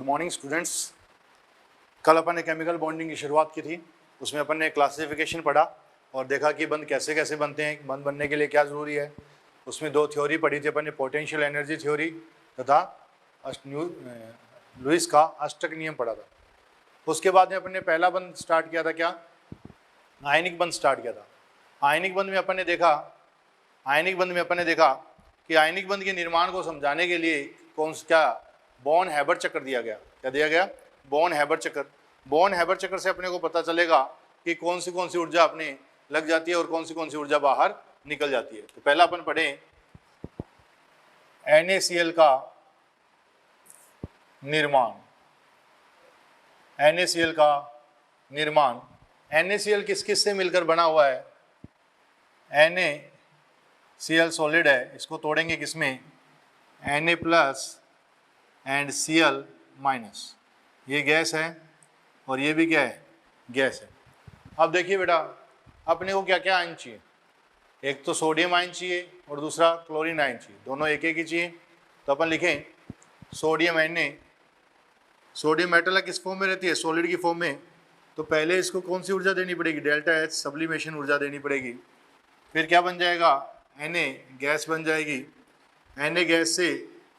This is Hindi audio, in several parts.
Good morning students. कल अपन ने केमिकल बॉन्डिंग की शुरुआत की थी, उसमें अपन ने क्लासिफिकेशन पढ़ा और देखा कि बंद कैसे कैसे बनते हैं, बंद बनने के लिए क्या ज़रूरी है। उसमें दो थ्योरी पढ़ी थी अपन ने, पोटेंशियल एनर्जी थ्योरी तथा लुईस का अष्टक नियम पढ़ा था। उसके बाद में अपन ने पहला बंद स्टार्ट किया था, क्या? आयनिक बंद स्टार्ट किया था। आयनिक बंद में अपन ने देखा कि आयनिक बंद के निर्माण को समझाने के लिए क्या बॉन हैबर चक्र दिया गया। क्या दिया गया? बॉन हैबर चक्र। बॉन हैबर चक्र से अपने को पता चलेगा कि कौन सी ऊर्जा अपने लग जाती है और कौन सी ऊर्जा बाहर निकल जाती है। तो पहला अपन पढ़े NaCl का निर्माण। NaCl का निर्माण, NaCl किस किस से मिलकर बना हुआ है? NaCl सॉलिड है, इसको तोड़ेंगे किसमें? Na plus and Cl minus. ये गैस है और ये भी क्या है? गैस है। अब देखिए बेटा, अपने को क्या क्या आयन चाहिए? एक तो सोडियम आयन चाहिए और दूसरा क्लोरीन आयन चाहिए, दोनों एक एक ही चाहिए। तो अपन लिखें सोडियम Na। सोडियम मेटल किस फॉर्म में रहती है? सॉलिड की फॉर्म में। तो पहले इसको कौन सी ऊर्जा देनी पड़ेगी? डेल्टा H सब्लिमेशन ऊर्जा देनी पड़ेगी। फिर क्या बन जाएगा? Na गैस बन जाएगी। Na गैस से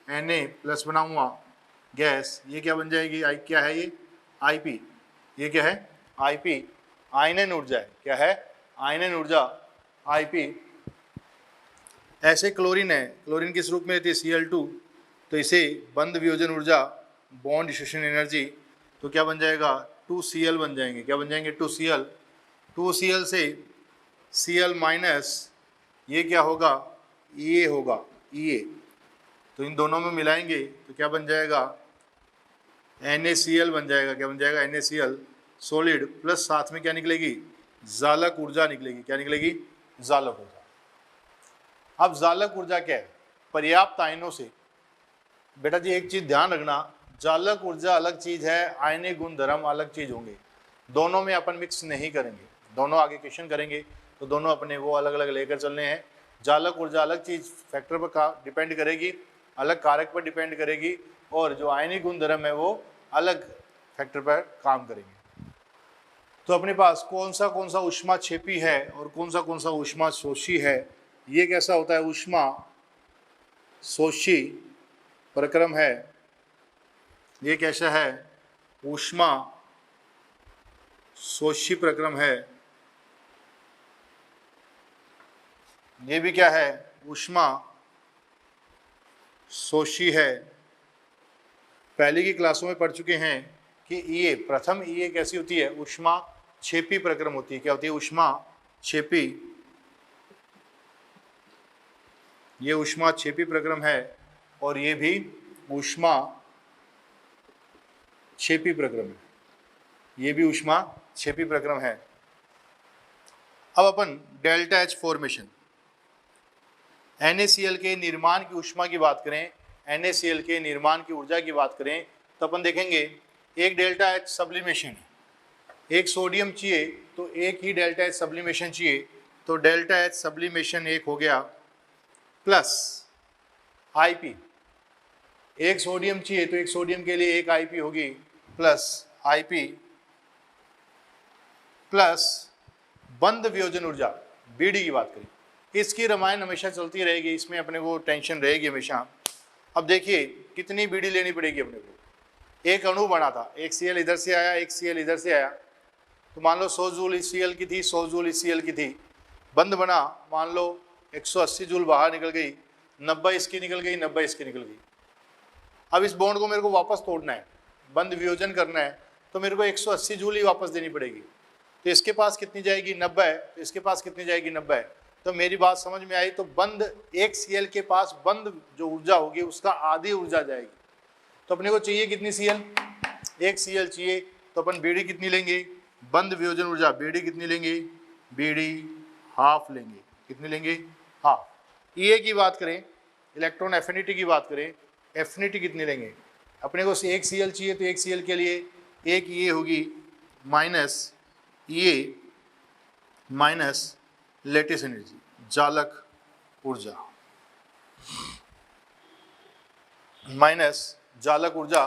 Na प्लस बनाऊंगा गैस, ये क्या बन जाएगी? क्या है ये? Ip। ये क्या है? Ip आयनन ऊर्जा है। क्या है? आयनन ऊर्जा Ip। ऐसे क्लोरीन है, क्लोरीन किस रूप में रहती है? Cl2। तो इसे बंध वियोजन ऊर्जा, बॉन्ड डिस्ट्रीब्यूशन एनर्जी, तो क्या बन जाएगा? 2Cl बन जाएंगे। क्या बन जाएंगे? 2Cl। 2Cl से Cl माइनस, ये क्या होगा? Ea होगा, Ea। तो इन दोनों में मिलाएंगे तो क्या बन जाएगा? NaCl बन जाएगा। क्या बन जाएगा? NaCl सॉलिड प्लस साथ में क्या निकलेगी? जालक ऊर्जा निकलेगी। क्या निकलेगी? जालक ऊर्जा। अब जालक ऊर्जा क्या है? पर्याप्त आयनों से। बेटा जी एक चीज ध्यान रखना, जालक ऊर्जा अलग चीज है, आयनिक गुण धर्म अलग चीज होंगे। दोनों में अपन मिक्स नहीं करेंगे, दोनों आगे क्वेश्चन करेंगे तो दोनों अपने वो अलग अलग लेकर चलने हैं। जालक ऊर्जा अलग चीज फैक्टर पर डिपेंड करेगी, अलग कारक पर डिपेंड करेगी, और जो आयनिक गुण धर्म है वो अलग फैक्टर पर काम करेंगे। तो अपने पास कौन सा ऊष्मा क्षेपी है और कौन सा ऊष्मा शोषी है? ये कैसा होता है? ऊष्मा शोषी प्रक्रम है। ये कैसा है? ऊष्मा शोषी प्रक्रम है। ये भी क्या है? ऊष्मा शोषी है। पहले की क्लासों में पढ़ चुके हैं कि ये प्रथम ये कैसी होती है? ऊष्मा क्षेपी प्रक्रम होती है। क्या होती है? ऊष्मा क्षेपी। ये ऊष्मा क्षेपी प्रक्रम है और ये भी ऊष्मा क्षेपी प्रक्रम है। ये भी ऊष्मा क्षेपी प्रक्रम है। अब अपन डेल्टा H फॉर्मेशन, NaCl के निर्माण की ऊष्मा की बात करें, NaCl के निर्माण की ऊर्जा की बात करें तो अपन देखेंगे एक डेल्टा H सब्लिमेशन है, एक सोडियम चाहिए तो एक ही डेल्टा H सब्लिमेशन चाहिए, तो डेल्टा H सब्लिमेशन एक हो गया प्लस Ip। एक सोडियम चाहिए तो एक सोडियम के लिए एक Ip होगी प्लस Ip प्लस बंध वियोजन ऊर्जा Bd की बात करें, इसकी रामायण हमेशा चलती रहेगी, इसमें अपने को टेंशन रहेगी हमेशा। अब देखिए कितनी Bd लेनी पड़ेगी अपने को? एक अणु बना था, एक Cl इधर से आया, एक Cl इधर से आया, तो मान लो 100 जूल इस Cl की थी, 100 जूल इस Cl की थी। बंद बना, मान लो 180 जूल बाहर निकल गई, 90 इसकी निकल गई, 90 इसकी निकल गई। अब इस बॉन्ड को मेरे को वापस तोड़ना है, बंद वियोजन करना है, तो मेरे को 180 जूल ही वापस देनी पड़ेगी। तो इसके पास कितनी जाएगी? 90। तो इसके पास कितनी जाएगी? 90। तो मेरी बात समझ में आई? तो बंद एक Cl के पास बंद जो ऊर्जा होगी उसका आधी ऊर्जा जाएगी। तो अपने को चाहिए कितनी Cl? एक Cl चाहिए, तो अपन Bd कितनी लेंगे? बंद वियोजन ऊर्जा Bd कितनी लेंगे? Bd हाफ लेंगे। कितनी लेंगे? हाफ। Ea की बात करें, इलेक्ट्रॉन एफिनिटी की बात करें, एफिनिटी कितनी लेंगे? अपने को एक Cl चाहिए तो एक Cl के लिए एक Ea होगी minus Ea minus lattice energy, जालक ऊर्जा, माइनस जालक ऊर्जा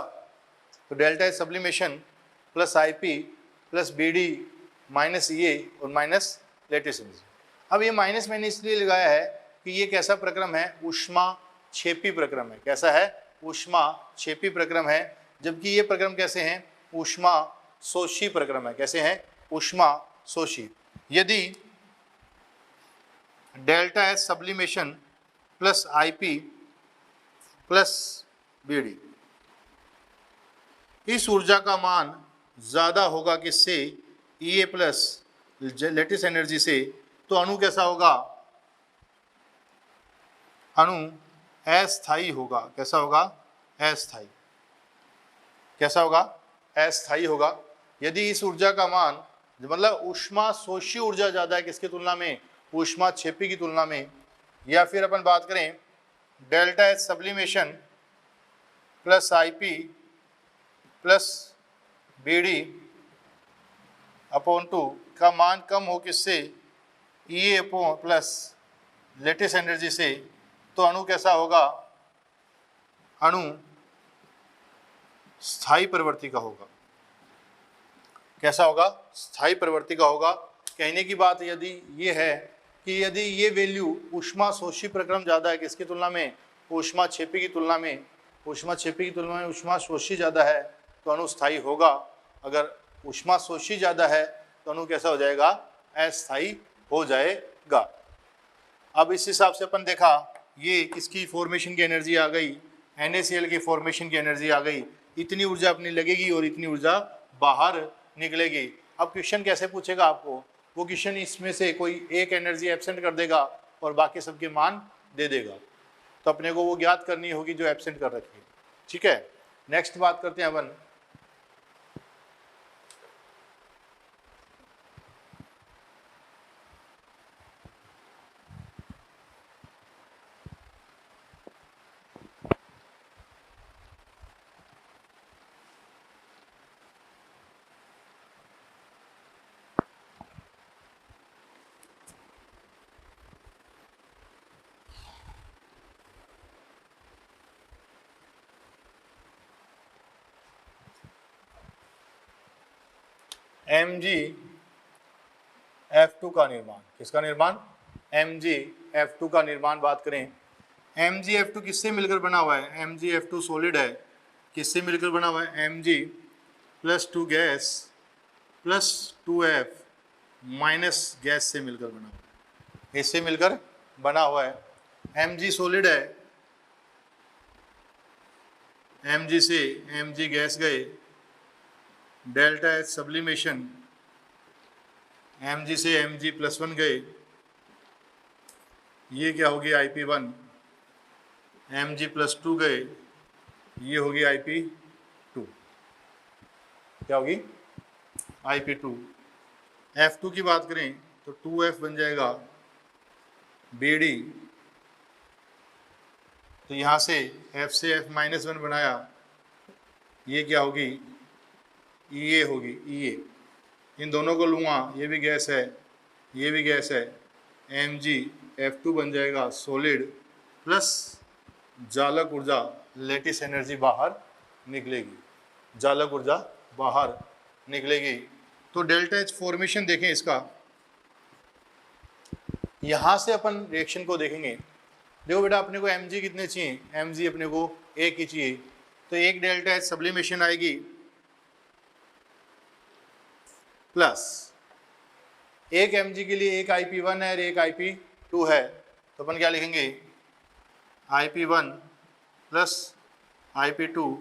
तो delta H sublimation plus IP plus BD minus ये और माइनस लेटिस एनर्जी। अब ये माइनस मैंने इसलिए लगाया है कि ये कैसा प्रक्रम है, ऊष्मा क्षेपी प्रक्रम है। कैसा है, ऊष्मा क्षेपी प्रक्रम है, जबकि ये प्रक्रम कैसे हैं, ऊष्मा शोषी प्रक्रम है। कैसे हैं, ऊष्मा शोषी। यदि delta H sublimation plus IP plus BD, इस ऊर्जा का मान ज्यादा होगा किससे, E A plus lattice energy से, तो अणु कैसा होगा, अणु अस्थायी होगा। कैसा होगा, अस्थायी। कैसा होगा, अस्थायी होगा। यदि इस ऊर्जा का मान, मतलब ऊष्मा शोषी ऊर्जा ज्यादा है किसकी तुलना में, ऊष्मा क्षेपी की तुलना में। या फिर अपन बात करें delta H sublimation plus IP plus BD upon 2 का मान कम हो किससे, E A upon plus lattice energy से, तो अणु कैसा होगा, अणु स्थायी प्रवृत्ति का होगा। कैसा होगा, स्थायी प्रवृत्ति का होगा। कहने की बात यदि ये है कि यदि ये वैल्यू ऊष्मा शोषी प्रक्रम ज़्यादा है किसकी तुलना में, ऊष्मा क्षेपी की तुलना में, ऊष्मा क्षेपी की तुलना में ऊष्मा शोषी ज़्यादा है, तो अणु स्थायी होगा। अगर ऊष्मा शोषी ज़्यादा है तो अणु कैसा हो जाएगा, अस्थायी हो जाएगा। अब इस हिसाब से अपन देखा, ये किसकी फॉर्मेशन की एनर्जी आ गई, NaCl की फॉर्मेशन की एनर्जी आ गई। इतनी ऊर्जा अपनी लगेगी और इतनी ऊर्जा बाहर निकलेगी। अब क्वेश्चन कैसे पूछेगा आपको, वो क्वेश्चन इसमें से कोई एक एनर्जी एब्सेंट कर देगा और बाकी सबके मान दे देगा। तो अपने को वो ज्ञात करनी होगी जो एब्सेंट कर रखी है। ठीक है, नेक्स्ट बात करते हैं अपन। MgF2 का निर्माण, किसका निर्माण, MgF2 का निर्माण बात करें। MgF2 किससे मिलकर बना हुआ है, MgF2 सॉलिड है, किससे मिलकर बना हुआ है, Mg plus 2 gas plus 2F minus gas से मिलकर बना हुआ है। इससे मिलकर बना हुआ है। Mg सॉलिड है, Mg से Mg गैस गए, डेल्टा एच सब्लिमेशन Mg से Mg प्लस 1 गए, ये क्या होगी IP1, Mg प्लस 2 गए, ये होगी IP2। क्या होगी, IP2। F2 की बात करें तो 2F बन जाएगा BD, तो यहाँ से F से F माइनस 1 बनाया, ये क्या होगी, EA होगी, EA। इन दोनों को लूँगा, ये भी गैस है, ये भी गैस है, MgF2 बन जाएगा सॉलिड प्लस जालक ऊर्जा लेटिस एनर्जी बाहर निकलेगी, जालक ऊर्जा बाहर निकलेगी। तो डेल्टा एच फॉर्मेशन देखें इसका, यहाँ से अपन रिएक्शन को देखेंगे। देखो बेटा, अपने को Mg कितने चाहिए, Mg अपने को एक ही चाहिए, तो एक डेल्टा एच सब्लिमेशन आएगी प्लस एक Mg के लिए एक IP1 है और एक IP2 है, तो अपन क्या लिखेंगे, IP1 प्लस IP2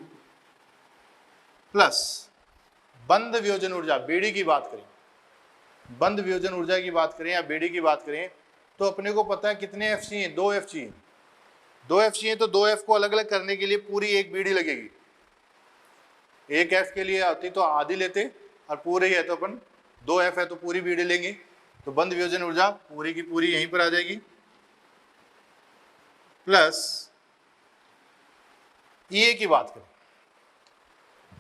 प्लस बंध वियोजन ऊर्जा BD की बात करें, बंध वियोजन ऊर्जा की बात करें या BD की बात करें, तो अपने को पता है कितने F चाहिए, 2F चाहिए। 2F चाहिए तो 2F को अलग अलग करने के लिए पूरी एक BD लगेगी। एक F के लिए आती तो आधी लेते, और पूरे ही है तो अपन 2F है तो पूरी BD लेंगे, तो बंध वियोजन ऊर्जा पूरी की पूरी यहीं पर आ जाएगी। प्लस EA की बात करें,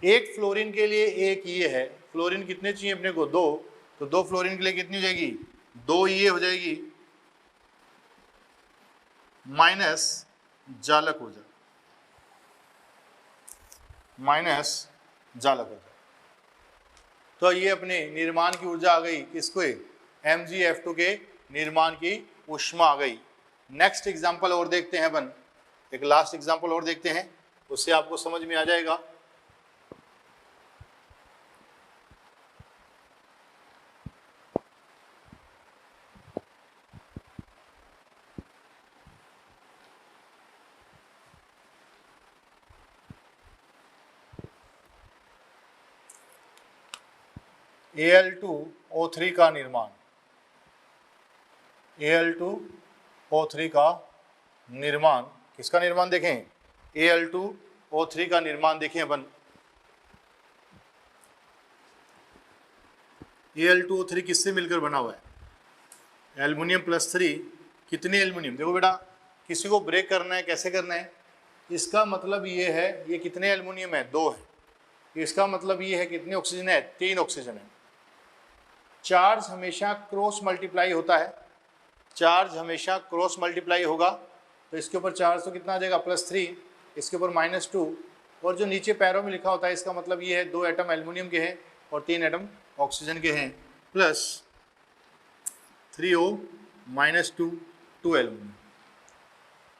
एक फ्लोरीन के लिए एक EA है, फ्लोरीन कितने चाहिए अपने को, 2, तो 2 फ्लोरीन के लिए कितनी हो जाएगी, 2 EA हो जाएगी माइनस जालक ऊर्जा, माइनस जालक ऊर्जा। तो ये अपने निर्माण की ऊर्जा आ गई, किसको, MgF2 के निर्माण की ऊष्मा आ गई। नेक्स्ट एग्जांपल और देखते हैं अपन, एक लास्ट एग्जांपल और देखते हैं, उससे आपको समझ में आ जाएगा। Al2O3 का निर्माण, Al2O3 का निर्माण, किसका निर्माण देखें, Al2O3 का निर्माण देखें अपन। Al2O3 किससे मिलकर बना हुआ है, एल्युमिनियम प्लस 3, कितने एल्युमिनियम, देखो बेटा किसी को ब्रेक करना है, कैसे करना है, इसका मतलब ये है, ये कितने एल्युमिनियम है, 2 है, इसका मतलब ये है कितने ऑक्सीजन है, 3 ऑक्सीजन है। चार्ज हमेशा क्रॉस मल्टीप्लाई होता है, चार्ज हमेशा क्रॉस मल्टीप्लाई होगा, तो इसके ऊपर चार्ज तो कितना आ जाएगा, +3, इसके ऊपर -2, और जो नीचे पैरों में लिखा होता है इसका मतलब ये है 2 एटम एल्युमिनियम के हैं और 3 एटम ऑक्सीजन के हैं, प्लस 3O -2 एल्युमिनियम।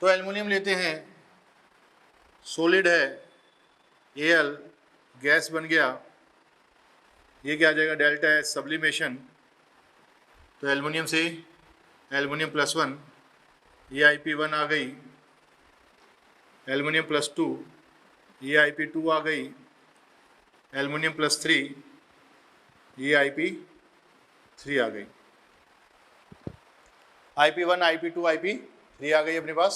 तो एल्युमिनियम लेते हैं, सॉलिड है Al, गैस बन गया, ये क्या आ जाएगा, डेल्टा H सब्लिमेशन, तो एल्युमिनियम से एल्युमिनियम +1, ये IP1 आ गई, एल्युमिनियम +2, ये IP2 आ गई, एल्युमिनियम +3, ये IP3 आ गई, IP1 IP2 IP3 आ गई अपने पास।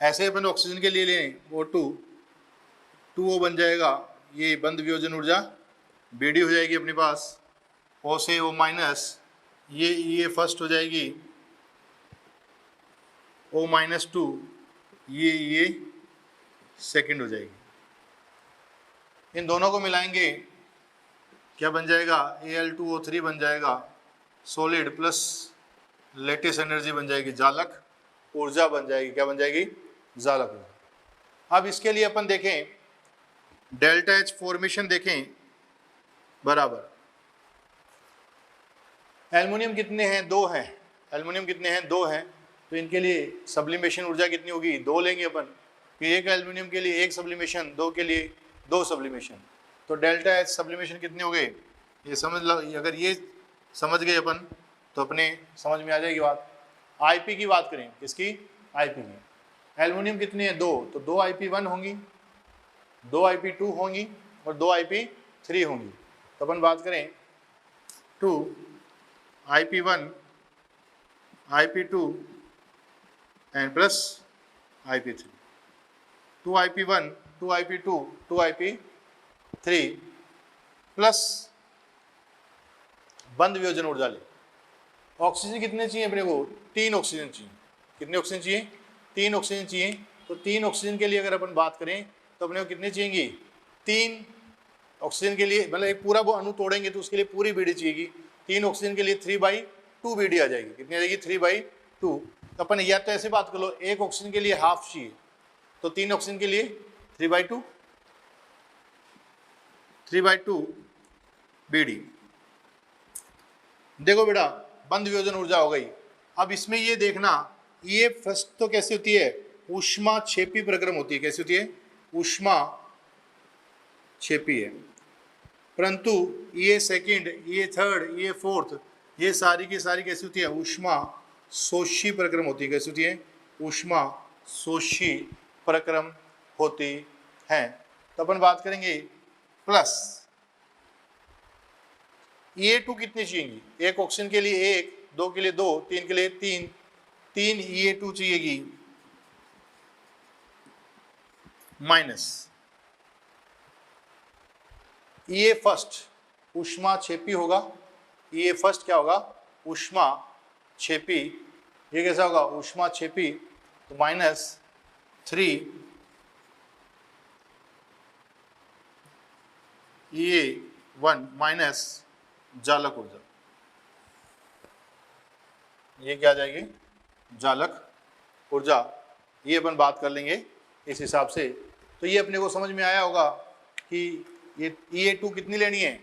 ऐसे अपन ऑक्सीजन के लिए लें, O2, 2O बन जाएगा, ये बंद वियोजन ऊर्जा BD हो जाएगी अपने पास, O से O-, ये फर्स्ट हो जाएगी, O-2, ये सेकंड हो जाएगी। इन दोनों को मिलाएंगे, क्या बन जाएगा, Al2O3 बन जाएगा, सॉलिड प्लस लेटेस्ट एनर्जी बन जाएगी, जालक ऊर्जा बन जाएगी, क्या बन जाएगी, जालक ऊर्जा। अब इसके लिए अपन देखें, डेल्टा H फॉर्मेशन देखें, बराबर एल्युमिनियम कितने हैं, 2 हैं, एल्युमिनियम कितने हैं, 2 हैं, तो इनके लिए सब्लिमेशन ऊर्जा कितनी होगी, 2 लेंगे अपन, कि एक एल्युमिनियम के लिए 1 सब्लिमेशन, 2 के लिए 2 सब्लिमेशन, तो डेल्टा H सब्लिमेशन कितने हो गए, ये समझ लो, अगर ये समझ गए अपन तो अपने समझ में आ जाएगी बात। IP की बात करें, किसकी, IP की, एल्युमिनियम कितने हैं, 2, तो 2 IP1 होंगी, 2 IP2 होंगी और 2 IP3 होंगी, तो अपन बात करें 2 IP1 IP2 and plus IP3, 2 IP1 2 IP2 2 IP3 plus बंद वियोजन ऊर्जा ले। ऑक्सीजन कितने चाहिए अपने को, 3 ऑक्सीजन चाहिए, कितने ऑक्सीजन चाहिए, 3 ऑक्सीजन चाहिए, तो 3 ऑक्सीजन के लिए अगर अपन बात करें तो अपने को कितने चाहिएगी, 3 ऑक्सीजन के लिए, मतलब एक पूरा वो अणु तोड़ेंगे तो उसके लिए पूरी BD चाहिएगी, 3 ऑक्सीजन के लिए 3/2 BD आ जाएगी, कितनी आ जाएगी, 3/2। तो अपन या तो ऐसे बात कर लो, एक ऑक्सीजन के लिए हाफ चाहिए, तो 3 ऑक्सीजन के लिए 3/2 BD। देखो बेटा, बंद वियोजन ऊर्जा हो गई। अब इसमें ये देखना, ये फर्स्ट तो कैसी होती है, ऊष्मा क्षेपी प्रक्रम होती है, कैसी होती है, ऊष्मा क्षेपी है, परंतु ये सेकंड, ये थर्ड, ये फोर्थ, ये सारी की सारी कैसी होती है, ऊष्मा शोषी प्रक्रम होती है, कैसी होती है, ऊष्मा शोषी प्रक्रम होती है। तो अपन बात करेंगे प्लस E2 कितनी चाहिएगी, एक ऑक्सीजन के लिए 1, 2 के लिए 2, 3 के लिए 3 E2 चाहिएगी, माइनस ये फर्स्ट ऊष्मा क्षेपी होगा, ये फर्स्ट क्या होगा, ऊष्मा क्षेपी, ये कैसा होगा, ऊष्मा क्षेपी, तो -3 E1 माइनस जालक ऊर्जा, ये क्या आ जाएगी, जालक ऊर्जा, ये अपन बात कर लेंगे इस हिसाब से। तो ये अपने को समझ में आया होगा कि ये EA2 कितनी लेनी है?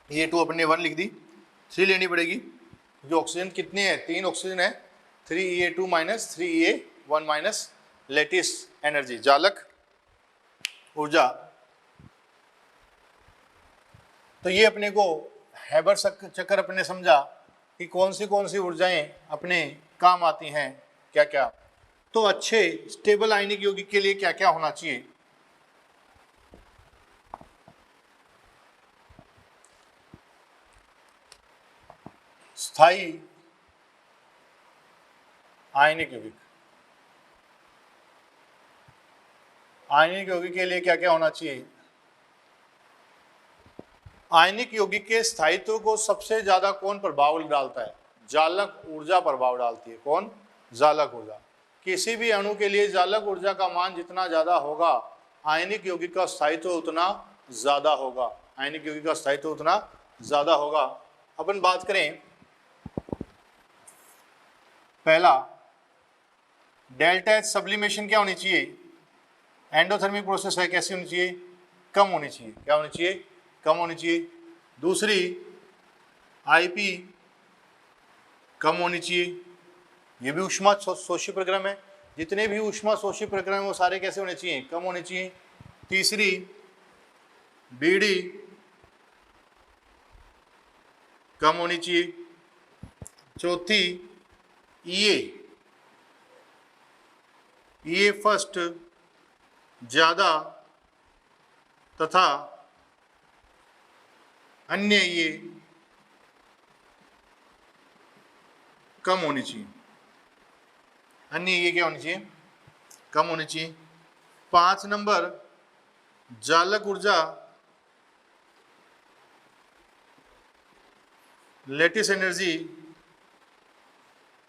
EA2 अपने 1 लिख दी, 3 लेनी पड़ेगी। जो ऑक्सीजन कितनी है? 3 ऑक्सीजन है, 3 EA2 minus 3 EA1 minus lattice energy, जालक ऊर्जा। तो ये अपने को हैबर चक्कर अपने समझा कि कौन सी ऊर्जाएं अपने काम आती हैं, क्या क्या। तो अच्छे स्टेबल आयनिक यौगिक के लिए क्या क्या होना चाहिए? स्थायी आयनिक यौगिक, आयनिक यौगिक के लिए क्या क्या होना चाहिए? आयनिक यौगिक के स्थायित्व को सबसे ज्यादा कौन प्रभाव डालता है? जालक ऊर्जा प्रभाव डालती है। कौन? जालक ऊर्जा। किसी भी अणु के लिए जालक ऊर्जा का मान जितना ज्यादा होगा, आयनिक यौगिक का स्थायित्व उतना ज्यादा होगा। आयनिक यौगिक का स्थायित्व उतना ज्यादा होगा। अपन बात करें पहला, डेल्टा एच सब्लिमेशन क्या होनी चाहिए? एंडोथर्मिक प्रोसेस है, कैसी होनी चाहिए? कम होनी चाहिए। क्या होनी चाहिए? कम होनी चाहिए। दूसरी, आईपी कम होनी चाहिए, ये भी ऊष्मा शोषी प्रक्रम है। जितने भी ऊष्मा शोषी प्रक्रम है वो सारे कैसे होने चाहिए? कम होने चाहिए। तीसरी, बीडी कम होनी चाहिए। चौथी, ये फर्स्ट ज्यादा तथा अन्य ये कम होनी चाहिए। अन्य ये क्या होनी चाहिए? कम होनी चाहिए। 5 नंबर, जालक ऊर्जा लेटिस एनर्जी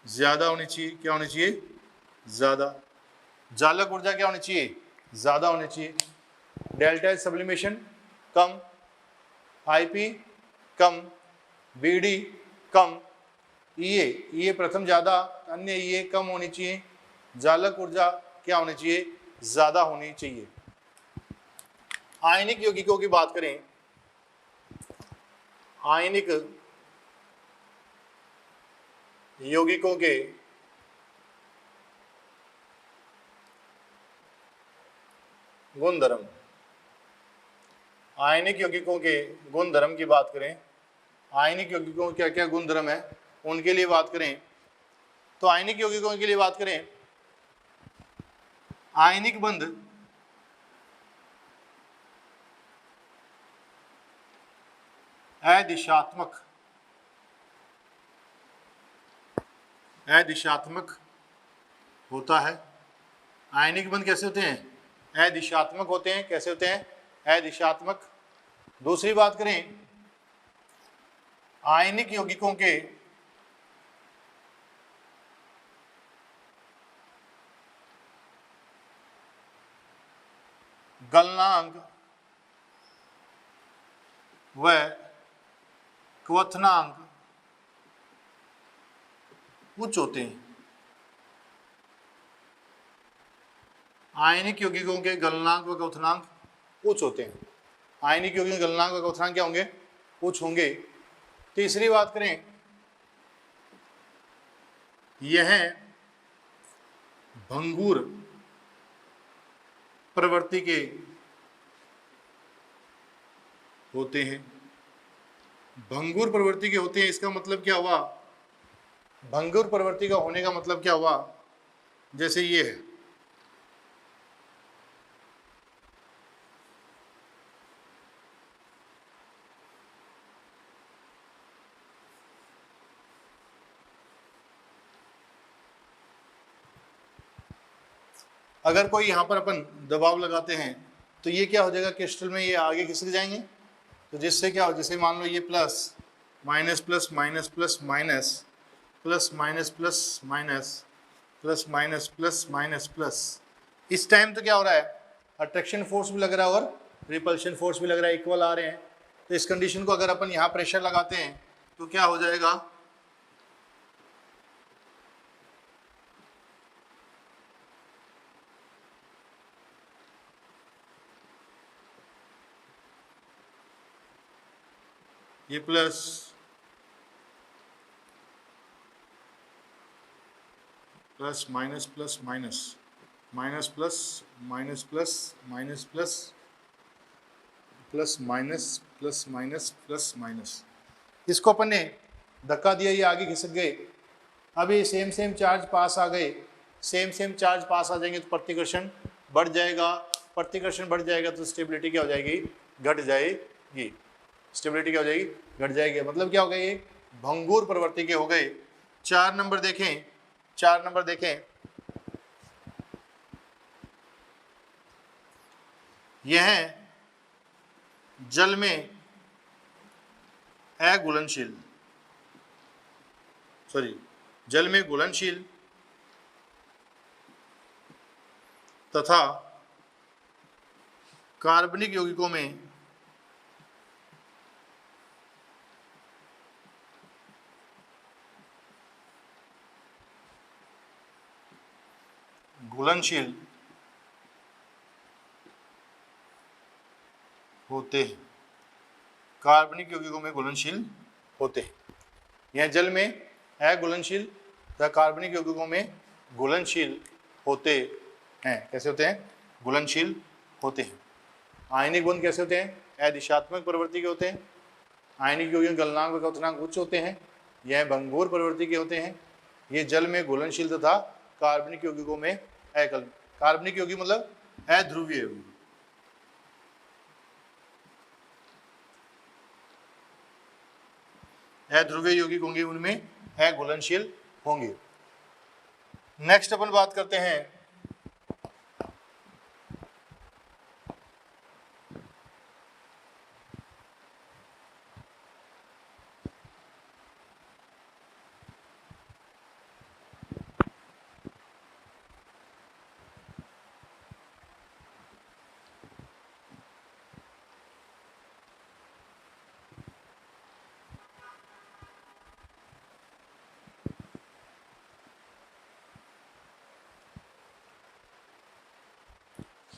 ज्यादा होनी चाहिए। क्या होनी चाहिए? ज्यादा। जालक ऊर्जा क्या होनी चाहिए? ज्यादा होनी चाहिए। डेल्टा एच सब्लिमेशन कम, आईपी कम, बीडी कम, ये प्रथम ज्यादा, अन्य ये कम होनी चाहिए। जालक ऊर्जा क्या होनी चाहिए? ज्यादा होनी चाहिए। आयनिक यौगिकों की बात करें, आयनिक यौगिकों के गुणधर्म, आयनिक यौगिकों के गुणधर्म की बात करें, आयनिक यौगिकों के क्या क्या गुणधर्म है उनके लिए बात करें, तो आयनिक यौगिकों के लिए बात करें, आयनिक बंध अदिशात्मक, अदिशात्मक होता है। आयनिक बंध कैसे होते हैं? अदिशात्मक होते हैं। कैसे होते हैं? अदिशात्मक। दूसरी बात करें, आयनिक यौगिकों के गलनांक व क्वथनांक उच्च होते हैं। आयनिक यौगिकों के गलनांक व क्वथनांक उच्च होते हैं। आयनिक यौगिकों के गलनांक व क्वथनांक क्या होंगे? उच्च होंगे। तीसरी बात करें, यह भंगुर प्रवृत्ति के होते हैं। भंगुर प्रवृत्ति के होते हैं, इसका मतलब क्या हुआ? भंगुर प्रवृत्ति का होने का मतलब क्या हुआ? जैसे ये है, अगर कोई यहाँ पर अपन दबाव लगाते हैं तो ये क्या हो जाएगा? क्रिस्टल में ये आगे खिसक जाएंगे। तो जिससे क्या हो, जैसे मान लो ये plus minus plus minus plus minus plus minus plus minus plus minus plus minus plus, इस टाइम तो क्या हो रहा है? अट्रैक्शन फोर्स भी लग रहा है और रिपल्शन फोर्स भी लग रहा है, इक्वल आ रहे हैं। तो इस कंडीशन को अगर अपन यहाँ प्रेशर लगाते हैं तो क्या हो जाएगा? ये plus plus minus plus minus minus plus minus plus minus plus plus minus plus minus plus minus, इसको अपन ने धक्का दिया, ये आगे खिसक गए। अब ये सेम सेम चार्ज पास आ गए, सेम सेम चार्ज पास आ जाएंगे तो प्रतिकर्षण बढ़ जाएगा, प्रतिकर्षण बढ़ जाएगा तो स्टेबिलिटी क्या हो जाएगी, घट जाएगी। स्टेबिलिटी क्या हो जाएगी, घट जाएगी। मतलब क्या हो गया, ये भंगुर प्रवृत्ति के हो गए। 4 नंबर देखें, 4 नंबर देखें, यह जल में अघुलनशील, सॉरी जल में घुलनशील तथा कार्बनिक यौगिकों में घुलनशील होते हैं, कार्बनिक यौगिकों में घुलनशील होते हैं। यह जल में अघुलनशील तथा कार्बनिक यौगिकों में घुलनशील होते हैं। कैसे होते हैं, घुलनशील होते हैं। आयनिक बंध कैसे होते हैं, अदिशात्मक प्रवृत्ति के होते हैं। आयनिक यौगिक गलनांक व क्वथनांक उच्च होते हैं, यह भंगुर प्रवृत्ति के होते हैं। ये जल में घुलनशील तथा कार्बनिक यौगिकों में अकल, कार्बनिक यौगिक मतलब अध्रुवीय यौगिक, अध्रुवीय यौगिक होंगे, उनमें अघुलनशील होंगे। नेक्स्ट अपन बात करते हैं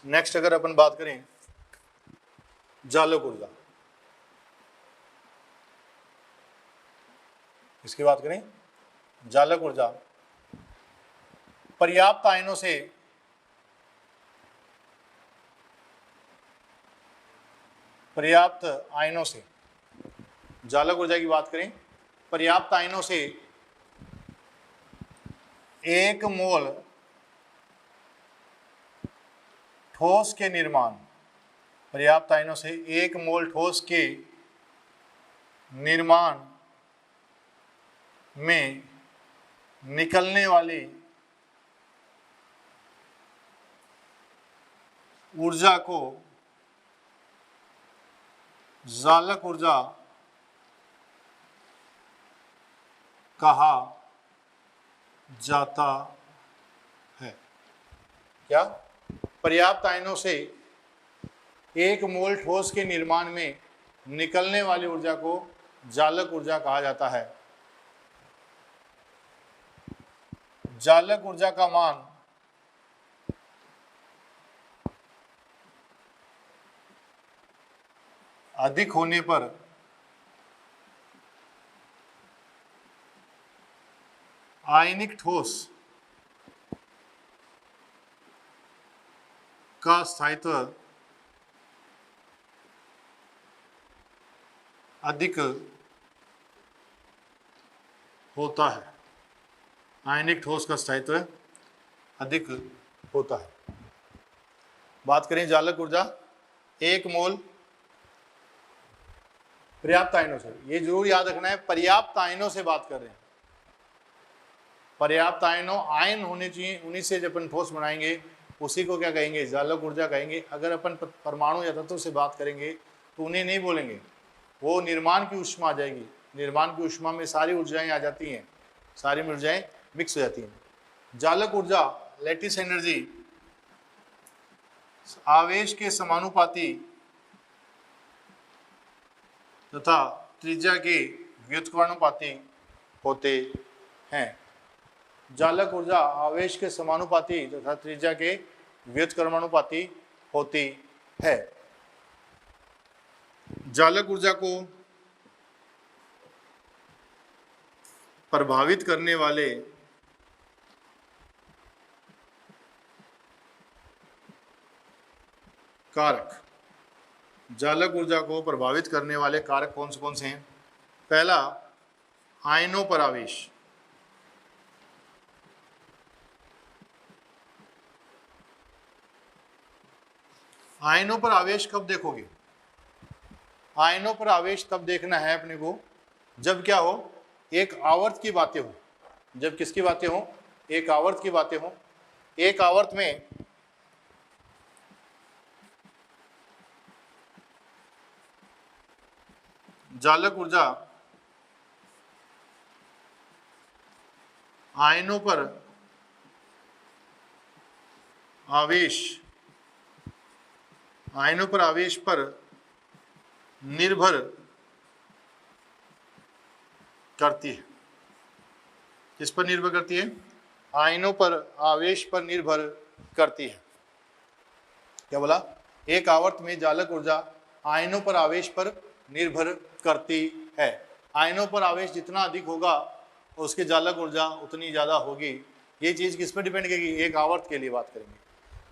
नेक्स्ट अगर अपन बात करें जालक ऊर्जा, इसकी बात करें जालक ऊर्जा, पर्याप्त आयनों से जालक ऊर्जा की बात करें, पर्याप्त आयनों से 1 मोल ठोस के निर्माण, पर्याप्त आयनों से 1 मोल ठोस के निर्माण में निकलने वाली ऊर्जा को जालक ऊर्जा कहा जाता है। क्या, पर्याप्त आयनों से 1 मोल ठोस के निर्माण में निकलने वाली ऊर्जा को जालक ऊर्जा कहा जाता है। जालक ऊर्जा का मान अधिक होने पर आयनिक ठोस का स्थायित्व अधिक होता है, आयनिक ठोस का स्थायित्व अधिक होता है। बात करें जालक ऊर्जा, 1 मोल पर्याप्त आयनों से, ये जरूर याद रखना है, पर्याप्त आयनों से बात कर रहे हैं। पर्याप्त आयनों, आयन होने चाहिए, उन्हीं से जब अपन ठोस बनाएंगे उसी को क्या कहेंगे, जालक ऊर्जा कहेंगे। अगर अपन परमाणु या तत्व से बात करेंगे तो उन्हें नहीं बोलेंगे, वो निर्माण की ऊष्मा आ जाएगी। निर्माण की ऊष्मा में सारी ऊर्जाएं आ जाती हैं, सारी ऊर्जाएं मिक्स हो जाती हैं। जालक ऊर्जा, लैटिस एनर्जी, आवेश के समानुपाती तथा त्रिज्या के व्युत्क्रमानुपाती होते हैं। जालक ऊर्जा आवेश के समानुपाती तथा त्रिज्या के व्युत्क्रमानुपाती होती है। जालक ऊर्जा को प्रभावित करने वाले कारक, जालक ऊर्जा को प्रभावित करने वाले कारक कौन से हैं? पहला, आयनों पर आवेश। आयनों पर आवेश कब देखोगे? आयनों पर आवेश तब देखना है अपने को जब क्या हो, एक आवर्त की बातें हो। जब किसकी बातें हो? एक आवर्त की बातें हो। एक आवर्त में जालक ऊर्जा आयनों पर आवेश, आयनों पर आवेश पर निर्भर करती है। किस पर निर्भर करती है? आयनों पर आवेश पर निर्भर करती है। क्या बोला? एक आवर्त में जालक ऊर्जा आयनों पर आवेश पर निर्भर करती है। आयनों पर आवेश जितना अधिक होगा उसकी जालक ऊर्जा उतनी ज़्यादा होगी। ये चीज़ किस पर डिपेंड करेगी? एक आवर्त के लिए बात करेंगे।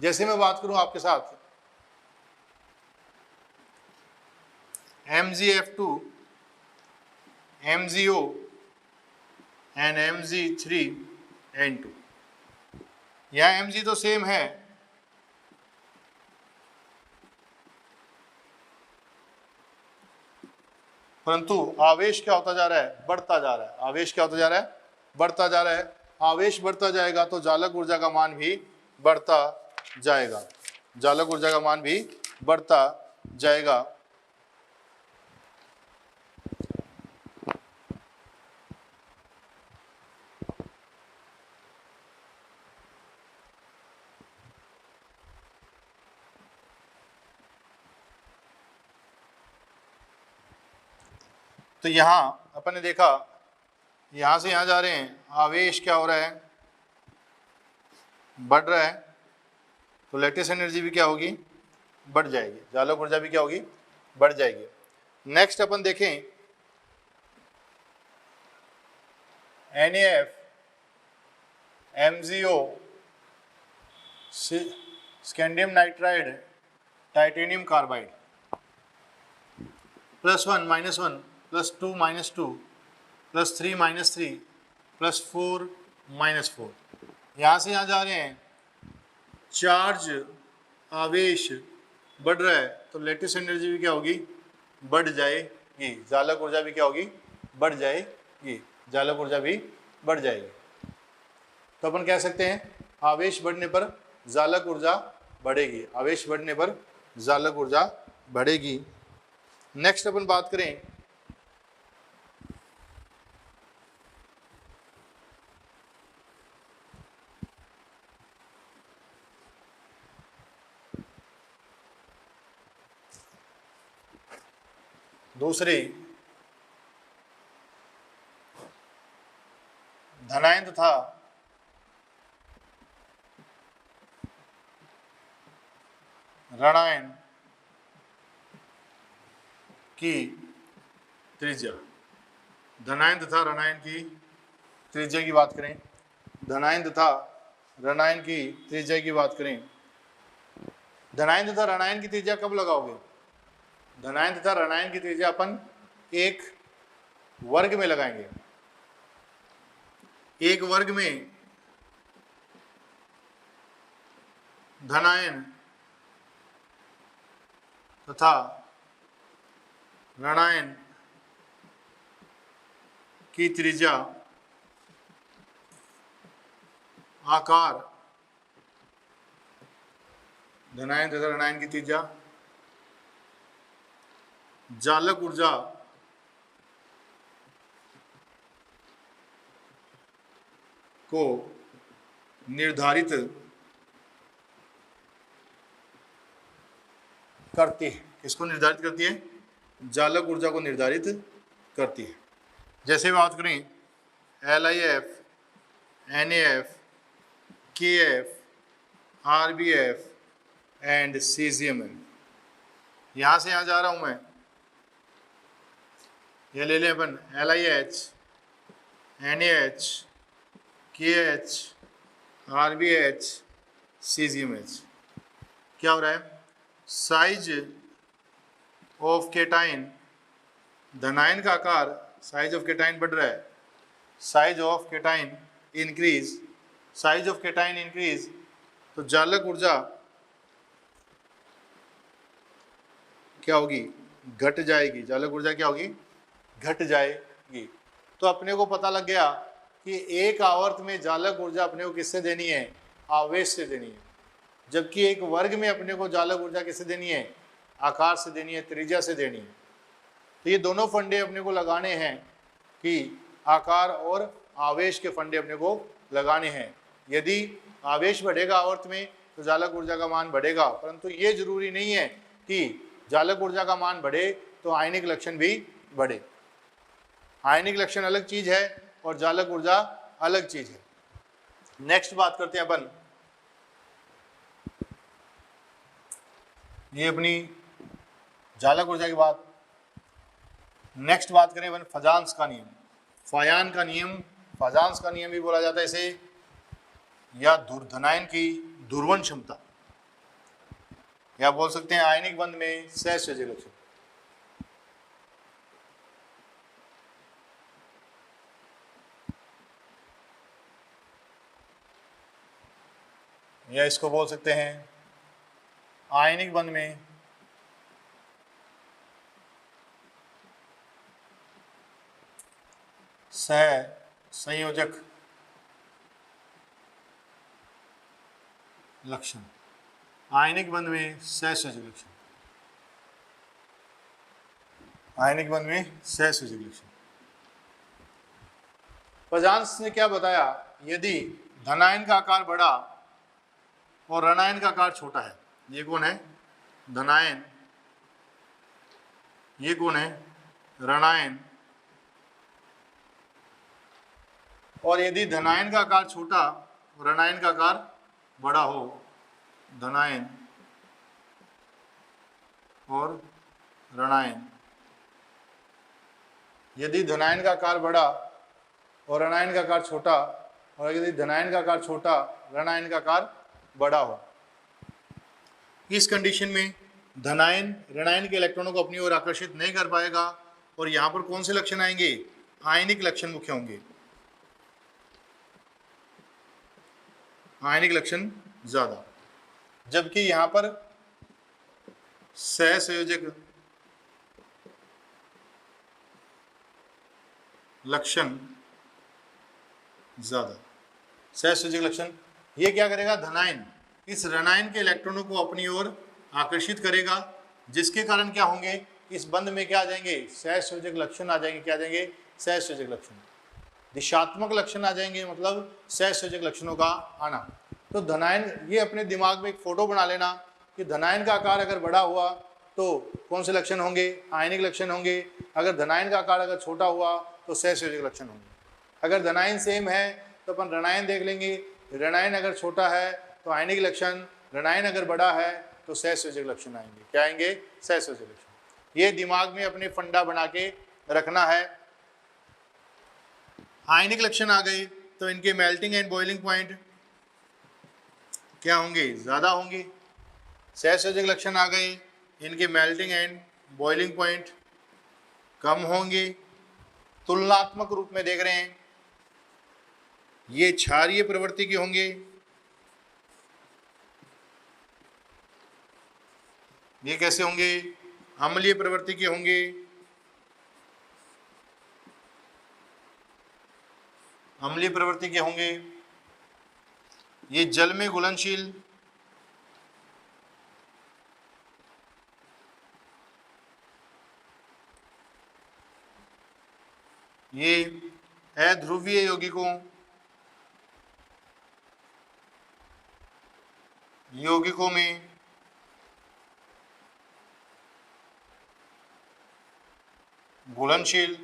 जैसे मैं बात करूं आपके साथ MgF2, MgO एंड Mg3N2। यहाँ Mg तो सेम है, परंतु आवेश क्या होता जा रहा है? बढ़ता जा रहा है। आवेश क्या होता जा रहा है? बढ़ता जा रहा है। आवेश बढ़ता जाएगा तो जालक ऊर्जा का मान भी बढ़ता जाएगा। जालक ऊर्जा का मान भी बढ़ता जाएगा। तो यहां अपन ने देखा, यहां से यहां जा रहे हैं, आवेश क्या हो रहा है? बढ़ रहा है। तो लैटिस एनर्जी भी क्या होगी? बढ़ जाएगी। जालक ऊर्जा भी क्या होगी? बढ़ जाएगी। नेक्स्ट अपन देखें NaF, MgO, scandium nitride, titanium carbide, +1 -1 +2 -2 +3 -3 +4 -4। यहाँ से यहाँ जा रहे हैं, चार्ज आवेश बढ़ रहा है तो लैटिस एनर्जी भी क्या होगी? बढ़ जाएगी। जालक ऊर्जा भी क्या होगी? बढ़ जाएगी। जालक ऊर्जा भी बढ़ जाएगी। तो अपन कह सकते हैं आवेश बढ़ने पर जालक ऊर्जा बढ़ेगी। आवेश बढ़ने पर जालक ऊर्जा बढ़ेगी। नेक्स्ट अपन बात करें दूसरी, धनायन तथा ऋणायन की त्रिज्या। धनायन तथा ऋणायन की त्रिज्या की बात करें, धनायन तथा ऋणायन की त्रिज्या की बात करें। धनायन तथा ऋणायन की त्रिज्या कब लगाओगे? धनायन तथा ऋणायन की त्रिज्या अपन एक वर्ग में लगाएंगे। एक वर्ग में धनायन तथा ऋणायन की त्रिज्या आकार, धनायन तथा ऋणायन की त्रिज्या जालक ऊर्जा को निर्धारित करती है। किसको निर्धारित करती है? जालक ऊर्जा को निर्धारित करती है। जैसे बात करें LIF, NAF, KF, RBF and CZMN। यहाँ से यहाँ जा रहा हूँ मैं, ये ले लें अपन LIH, NaH, KH, RBH, CgMH। क्या हो रहा है? साइज ऑफ केटाइन, धनायन का आकार, साइज ऑफ केटाइन बढ़ रहा है, size of cation increase, size of cation increase, तो जालक ऊर्जा क्या होगी? घट जाएगी। जालक ऊर्जा क्या होगी? घट जाएगी। तो अपने को पता लग गया कि एक आवर्त में जालक ऊर्जा अपने को किससे देनी है? आवेश से देनी है। जबकि एक वर्ग में अपने को जालक ऊर्जा किससे देनी है? आकार से देनी है, त्रिज्या से देनी है। तो ये दोनों फंडे अपने को लगाने हैं कि आकार और आवेश के फंडे अपने को लगाने हैं। यदि आवेश बढ़ेगा आवर्त में तो जालक ऊर्जा का मान बढ़ेगा, परंतु ये जरूरी नहीं है कि जालक ऊर्जा का मान बढ़े तो आयनिक लक्षण भी बढ़े। आयनिक लक्षण अलग चीज है और जालक ऊर्जा अलग चीज है। नेक्स्ट बात करते हैं अपन, ये अपनी जालक ऊर्जा की बात। नेक्स्ट बात करें अपन फजांस का नियम, फायान का नियम, फजांस का नियम भी बोला जाता है इसे, या धनायन की ध्रुवण क्षमता, या बोल सकते हैं आयनिक बंध में सहसंयोजक लक्षण। या इसको बोल सकते हैं आयनिक बंध में सहसंयोजक लक्षण, आयनिक बंध में सहसंयोजक लक्षण, आयनिक बंध में सहसंयोजक लक्षण। फजांस ने क्या बताया? यदि धनायन का आकार बड़ा और ऋणायन का आकार छोटा है, ये कौन है? धनायन, ये कौन है? ऋणायन। और यदि धनायन का आकार छोटा और ऋणायन का आकार बड़ा हो, धनायन और ऋणायन, यदि धनायन का आकार बड़ा और ऋणायन का आकार छोटा, और यदि धनायन का आकार छोटा ऋणायन का आकार बड़ा हो, इस कंडीशन में धनायन ऋणायन के इलेक्ट्रॉनों को अपनी ओर आकर्षित नहीं कर पाएगा और यहां पर कौन से लक्षण आएंगे? आयनिक लक्षण मुख्य होंगे, आयनिक लक्षण ज्यादा। जबकि यहां पर सहसंयोजक लक्षण ज्यादा। सहसंयोजक लक्षण ये क्या करेगा? धनायन इस ऋणायन के इलेक्ट्रॉनों को अपनी ओर आकर्षित करेगा, जिसके कारण क्या होंगे? इस बंध में क्या आ जाएंगे? सहसंयोजक लक्षण आ जाएंगे। क्या आ जाएंगे? सहसंयोजक लक्षण। दिशात्मक लक्षण आ जाएंगे, मतलब सहसंयोजक लक्षणों का आना। तो धनायन, ये अपने दिमाग में एक फोटो बना लेना कि धनायन का आकार अगर बड़ा हुआ तो कौन से लक्षण होंगे? आयनिक लक्षण होंगे। अगर धनायन का आकार अगर छोटा हुआ तो सहसंयोजक लक्षण होंगे। अगर धनायन सेम है तो अपन ऋणायन देख लेंगे, ऋणायन अगर छोटा है तो आयनिक लक्षण, ऋणायन अगर बड़ा है तो सहसंयोजक लक्षण आएंगे। क्या आएंगे? सहसंयोजक लक्षण। ये दिमाग में अपने फंडा बना के रखना है। आयनिक लक्षण आ गए तो इनके मेल्टिंग एंड बॉइलिंग पॉइंट क्या होंगे? ज्यादा होंगे। सहसंयोजक लक्षण आ गए, इनके मेल्टिंग एंड बॉइलिंग पॉइंट कम होंगे। तुलनात्मक रूप में देख रहे हैं, ये क्षारीय प्रवृत्ति के होंगे, ये कैसे होंगे? अम्लीय प्रवृत्ति के होंगे, अम्लीय प्रवृत्ति के होंगे। ये जल में घुलनशील, ये अध्रुवीय यौगिकों में घुलनशील,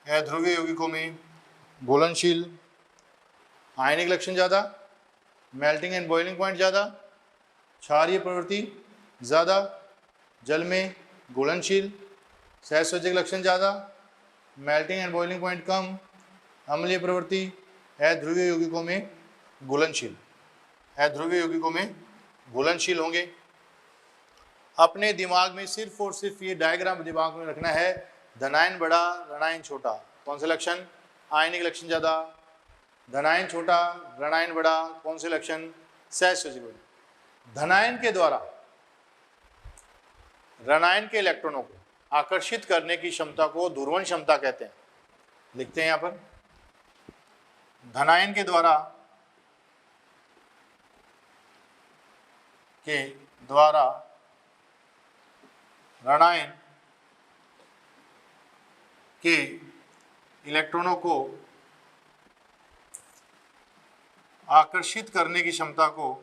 अध्रुवीय यौगिकों में घुलनशील, आयनिक लक्षण ज़्यादा, मेल्टिंग एंड बॉइलिंग पॉइंट ज़्यादा, क्षारीय प्रवृत्ति ज़्यादा, जल में घुलनशील, सहसंयोजक लक्षण ज़्यादा, मेल्टिंग एंड बॉइलिंग पॉइंट कम, अम्लीय प्रवृत्ति, अध्रुवीय यौगिकों में घुलनशील, अध्रुवीय यौगिकों में घुलनशील होंगे। अपने दिमाग में सिर्फ और सिर्फ ये डायग्राम दिमाग में रखना है, धनायन बड़ा ऋणायन छोटा, कौन से लक्षण, आयनिक लक्षण ज्यादा, धनायन छोटा ऋणायन बड़ा, कौन से लक्षण, सहसंयोजक बड़ा। धनायन के द्वारा ऋणायन के इलेक्ट्रॉनों को आकर्षित करने की क्षमता को ध्रुवण क्षमता कहते हैं। लिखते हैं यहां पर, धनायन के द्वारा ऋणायन के इलेक्ट्रॉनों को आकर्षित करने की क्षमता को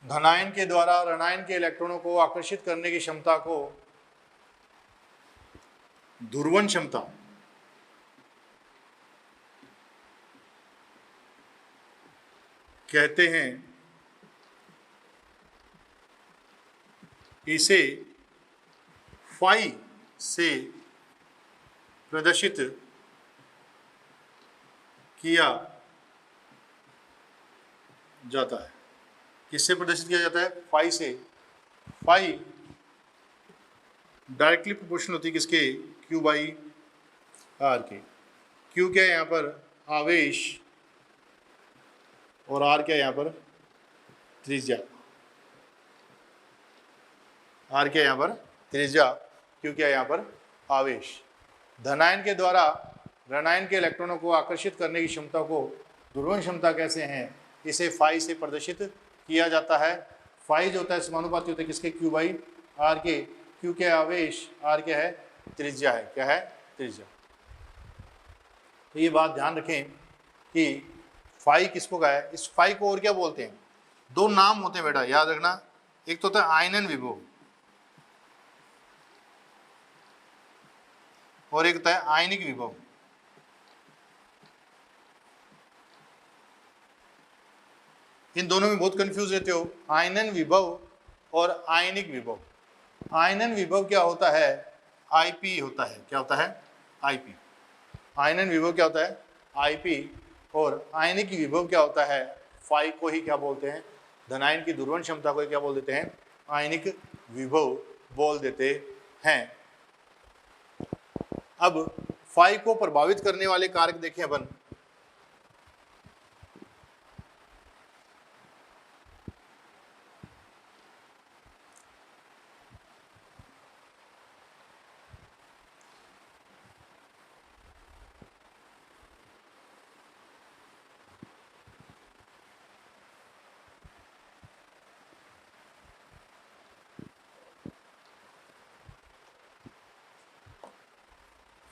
धनायन के द्वारा ऋणायन के इलेक्ट्रॉनों को आकर्षित करने की क्षमता को ध्रुवण क्षमता कहते हैं। इसे फाई से प्रदर्शित किया जाता है। किससे प्रदर्शित किया जाता है, फाई से। फाई डायरेक्टली प्रोपोर्शनल होती है किसके, क्यू बाई आर के। क्यू क्या है यहाँ पर, आवेश, और आर क्या है यहाँ पर, त्रिज्या। आर क्या है यहाँ पर, त्रिज्या, क्यू क्या है यहाँ पर, आवेश। धनायन के द्वारा ऋणायन के इलेक्ट्रॉनों को आकर्षित करने की क्षमता को ध्रुवण क्षमता कैसे हैं, इसे फाई से प्रदर्शित किया जाता है। फाई जो होता है समानुपाती होता है किसके, क्यू बाई आर के। क्यू क्या है आवेश, आर क्या है, त्रिज्या है, क्या है, त्रिज्या। तो ये बात ध्यान रखें कि फाई किसको कहा है। इस फाई को और क्या बोलते हैं, दो नाम होते हैं बेटा, याद रखना। एक तो होता है आयनन विभव और एक होता है आयनिक विभव। इन दोनों में बहुत कंफ्यूज रहते हो, आयनन विभव और आयनिक विभव। आयनन विभव क्या होता है, आईपी होता है, क्या होता है, आईपी। आयनन विभव क्या होता है, आईपी। और आयनिक विभव क्या होता है, फाई को ही क्या बोलते हैं, धनायन की ध्रुवण क्षमता को क्या बोल देते हैं, आयनिक विभव बोल देते हैं। अब फाई को प्रभावित करने वाले कारक देखें अपन।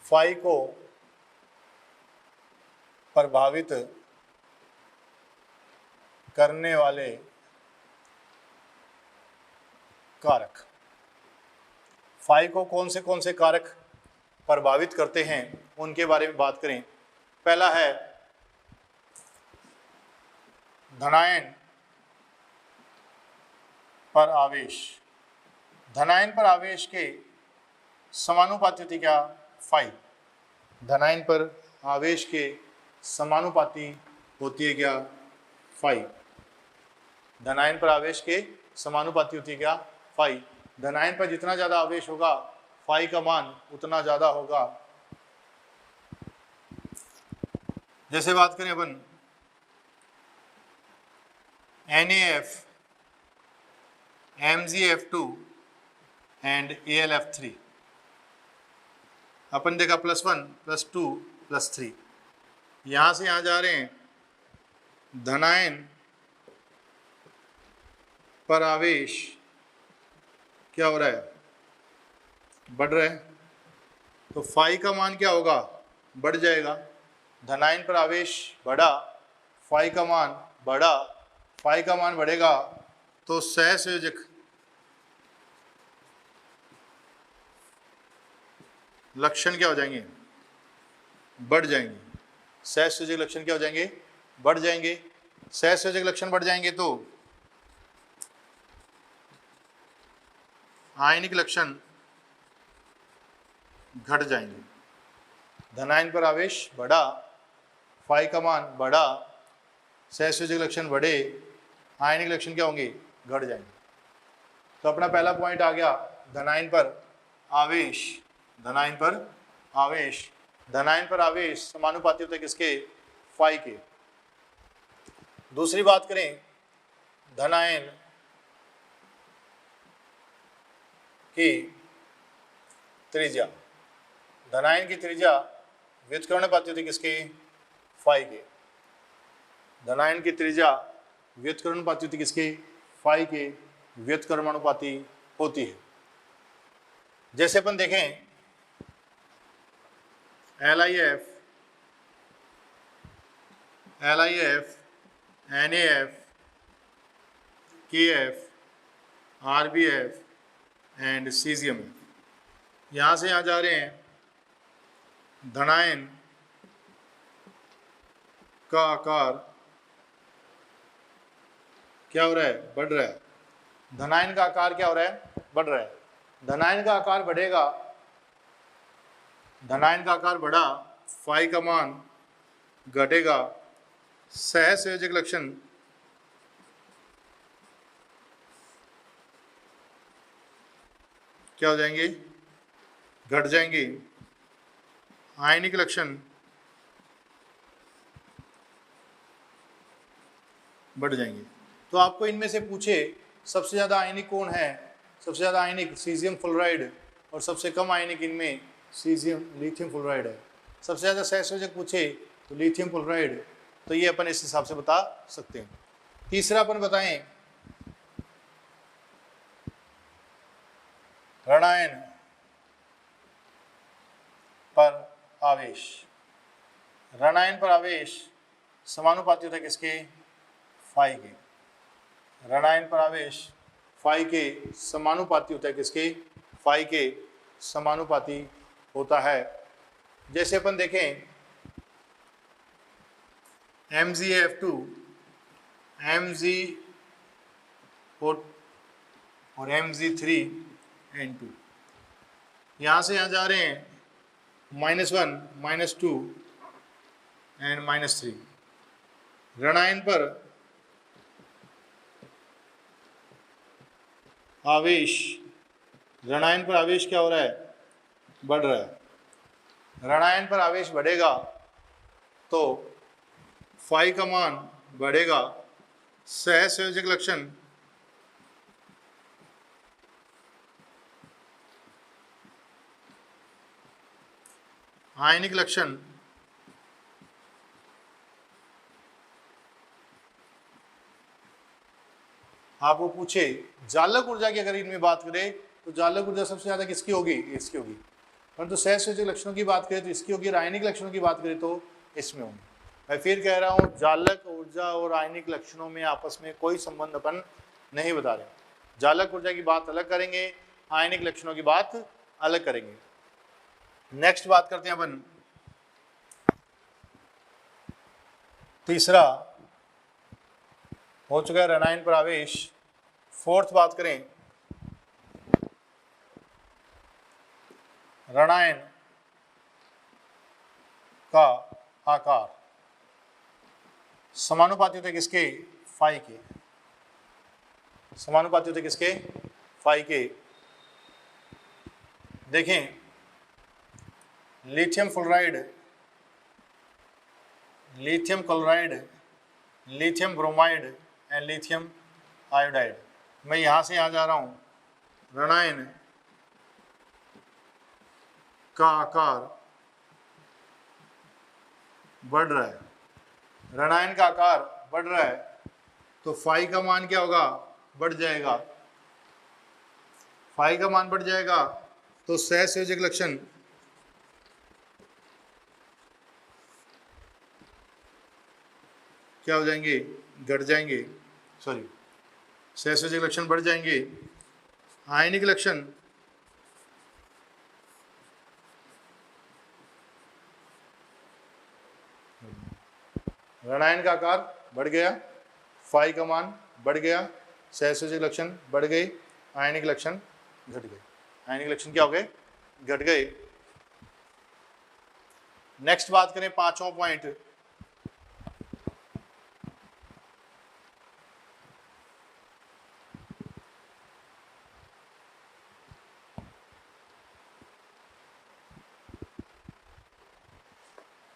फाई को प्रभावित करने वाले कारक, फाई को कौन से कारक प्रभावित करते हैं उनके बारे में बात करें। पहला है धनायन पर आवेश। धनायन पर आवेश के समानुपाती होती क्या, फाई। धनायन पर आवेश के समानुपाती होती है क्या, फाई। धनायन पर आवेश के समानुपाती होती है क्या, फाई। धनायन पर जितना ज्यादा आवेश होगा फाई का मान उतना ज्यादा होगा। जैसे बात करें अपन NaF, MgF2 एंड AlF3, अपन देखा +1 +2 +3, यहाँ से यहाँ जा रहे हैं। धनायन पर आवेश क्या हो रहा है, बढ़ रहा है, तो फाई का मान क्या होगा, बढ़ जाएगा। धनायन पर आवेश बढ़ा, फाई का मान बढ़ा, फाई का मान बढ़ेगा तो सहसंयोजक लक्षण क्या हो जाएंगे, बढ़ जाएंगे। सहसंयोजक लक्षण क्या हो जाएंगे, बढ़ जाएंगे। सहसंयोजक लक्षण बढ़ जाएंगे तो आयनिक लक्षण घट जाएंगे। धनायन पर आवेश बढ़ा, फाई का मान बढ़ा, सहसंयोजक लक्षण बढ़े, आयनिक लक्षण क्या होंगे? घट जाएंगे। तो अपना पहला पॉइंट आ गया धनायन पर आवेश, धनायन पर आवेश, धनायन पर आवेश समानुपाती होता है किसके? फाई के। दूसरी बात करें धनायन की त्रिज्या, धनायन की त्रिज्या व्युत्क्रमणानुपाती होती है किसके? फाई के। धनायन की त्रिज्या व्युत्क्रमणानुपाती होती है किसके? फाई के व्युत्क्रमानुपाती होती है। जैसे अपन देखें LIF, NAF, KF, RBF and caesium, यहाँ से यहाँ जा रहे हैं। धनायन का आकार क्या हो रहा है? बढ़ रहा है। धनायन का आकार क्या हो रहा है? बढ़ रहा है। धनायन का आकार बढ़ेगा, धनायन का आकार बढ़ा, फाई का मान घटेगा, सहसंयोजक लक्षण क्या हो जाएंगे? घट जाएंगे, आयनिक लक्षण बढ़ जाएंगे। तो आपको इनमें से पूछे सबसे ज़्यादा आयनिक कौन है? सबसे ज़्यादा आयनिक सीजियम फ्लोराइड और सबसे कम आयनिक इनमें लिथियम फ्लोराइड है। सबसे ज़्यादा सहसंयोजक पूछे तो लिथियम फ्लोराइड, तो ये अपन इस हिसाब से बता सकते हैं। तीसरा अपन बताएं ऋणायन पर आवेश, ऋणायन पर आवेश समानुपाती होता है किसके? फाई के। ऋणायन पर आवेश फाई के समानुपाती होता है किसके? फाई के समानुपाती होता है। जैसे अपन देखें MgF2, Mg और Mg3N2, यहाँ से यहाँ जा रहे हैं -1, -2 एंड -3। ऋणायन पर आवेश, ऋणायन पर आवेश क्या हो रहा है? बढ़ रहा है। ऋणायन पर आवेश बढ़ेगा तो फाई का मान बढ़ेगा, सहसंयोजक लक्षण आयनिक लक्षण आपको पूछे जालक ऊर्जा की, अगर इनमें बात करें तो जालक ऊर्जा सबसे ज्यादा किसकी होगी? इसकी होगी। परंतु सहसंयोजक लक्षणों की बात करें तो इसकी होगी, आयनिक लक्षणों की बात करें तो इसमें होगी। मैं फिर कह रहा हूँ जालक ऊर्जा और आयनिक लक्षणों में आपस में कोई संबंध अपन नहीं बता रहे। जालक ऊर्जा की बात अलग करेंगे, आयनिक लक्षणों की बात अलग करेंगे। नेक्स्ट बात करते हैं अपन तीसरा हो चुका है ऋणायन पर आवेश। फोर्थ बात करें ऋणायन का आकार समानुपाती होते किसके? फाई के। समानुपाती होते किसके? फाई के। देखें lithium fluoride, lithium chloride, lithium bromide and lithium iodide. मैं यहाँ से यहाँ जा रहा हूँ। ऋणायन का आकार बढ़ रहा है, ऋणायन का आकार बढ़ रहा है तो फाई का मान क्या होगा? बढ़ जाएगा। फाई का मान बढ़ जाएगा तो सहसंयोजक लक्षण क्या हो जाएंगे? घट जाएंगे। सॉरी, सहसंयोजक लक्षण बढ़ जाएंगे, आयनिक लक्षण ऋणायन का आकार बढ़ गया, फाई का मान बढ़ गया, सहसंयोजक लक्षण बढ़ गए, आयनिक लक्षण घट गए, आयनिक लक्षण क्या हो गए, घट गए। नेक्स्ट बात करें पांचवा पॉइंट,